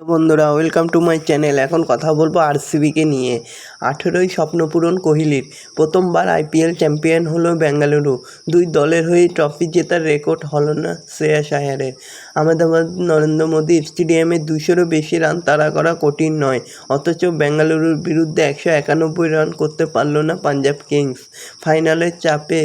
বন্ধুরা, welcome to my channel. এখন কথা বলবো আরসিবিকে নিয়ে। 18ই স্বপ্নপূরণ কোহলির। প্রথমবার আইপিএল চ্যাম্পিয়ন হলো বেঙ্গালুরু। দুই দলের হয়ে ট্রফি জেতার রেকর্ড হলো না শ্রেয়াস আয়ারের। আহমেদাবাদ নরেন্দ্র মোদী স্টেডিয়ামে 200-রও বেশি রান তাড়া করা কঠিন নয়, অথচ বেঙ্গালুরুর বিরুদ্ধে 191 রান করতে পারল না পাঞ্জাব কিংস। ফাইনালের চাপে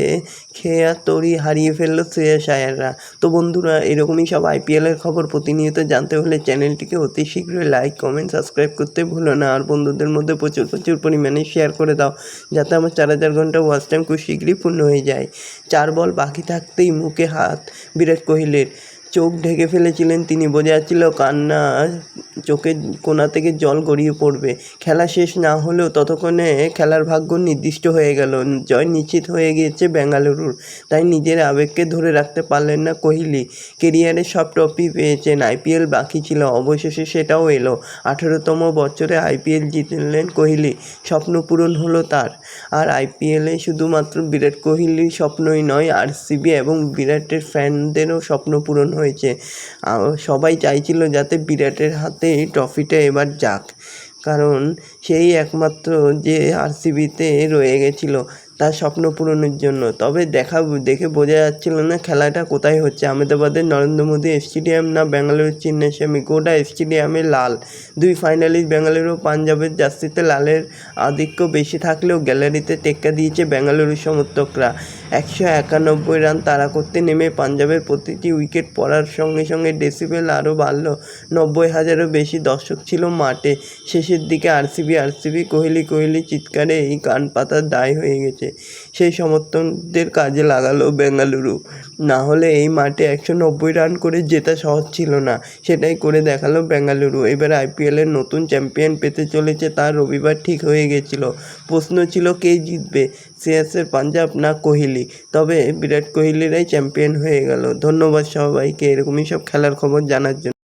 খেয়া তরি হারিয়ে ফেলল শ্রেয়াস আয়াররা। তো বন্ধুরা, এরকমই সব আইপিএলের খবর প্রতিনিয়ত জানতে হলে চ্যানেলটিকে অতি শীঘ্রই লাইক, কমেন্ট, সাবস্ক্রাইব করতে ভুলো না। আর বন্ধুদের মধ্যে প্রচুর পরিমাণে শেয়ার করে দাও, যাতে আমার 4000 ঘন্টা ওয়াচ টাইম খুব শীঘ্রই পূর্ণ হয়ে যায়। 4 বল বাকি থাকতেই মুখে হাত বিরাট কোহলির। চোখ ঢেকে ফেলেছিলেন তিনি, বোঝা যাচ্ছিল কান্না চোখের কোণা থেকে জল গড়িয়ে পড়বে। খেলা শেষ না হলেও ততক্ষণে খেলার ভাগ্য নির্দিষ্ট হয়ে গেল, জয় নিশ্চিত হয়ে গিয়েছে বেঙ্গালুরুর। তাই নিজের আবেগকে ধরে রাখতে পারলেন না কোহলি। কেরিয়ারে সব ট্রফি পেয়েছেন, আইপিএল বাকি ছিল, অবশেষে সেটাও এলো। 18তম বছরে আইপিএল জিতলেন কোহলি, স্বপ্ন পূরণ হলো তার। আর আইপিএলে শুধুমাত্র বিরাট কোহলির স্বপ্নই নয়, আরসিবি এবং বিরাটের ফ্যানদেরও স্বপ্ন পূরণ হয়েছে। সবাই চাইছিল যাতে বিরাটের হাতে ট্রফিটা এবার যাক, কারণ সেই একমাত্র যে আরসিবিতে রয়ে গেছিল তার স্বপ্ন পূরণের জন্য। তবে দেখে বোঝা যাচ্ছিল না খেলাটা কোথায় হচ্ছে, আহমেদাবাদের নরেন্দ্র মোদী স্টেডিয়াম না বেঙ্গালুরুর চিন্নাস্বামী। গোটা স্টেডিয়ামে লাল। দুই ফাইনালিস্ট বেঙ্গালুরু পাঞ্জাবের জার্সিতে লালের আধিক্য বেশি থাকলেও গ্যালারিতে টেক্কা দিয়েছে বেঙ্গালুরুর সমর্থকরা। 191 রান তাড়া করতে নেমে পাঞ্জাবের প্রতিটি উইকেট পড়ার সঙ্গে সঙ্গে ডেসিবেল আরও বাড়ল। 90,000-এরও বেশি দর্শক ছিল মাঠে। শেষের দিকে আরসিবি কোহলি চিৎকারে এই কান পাতার দায় হয়ে গেছে। সেই সমর্থকদের কাজে লাগালো বেঙ্গালুরু। না হলে এই মাঠে 190 রান করে জেতা সহজ ছিল না, সেটাই করে দেখালো বেঙ্গালুরু। এবার আইপিএলের নতুন চ্যাম্পিয়ন পেতে চলেছে তার রবিবার ঠিক হয়ে গেছিল। প্রশ্ন ছিল কে জিতবে, শ্রেয়াসের পাঞ্জাব না কোহলি। তবে বিরাট কোহলিরাই চ্যাম্পিয়ন হয়ে গেল। ধন্যবাদ সবাইকে এরকমই সব খেলার খবর জানার জন্য।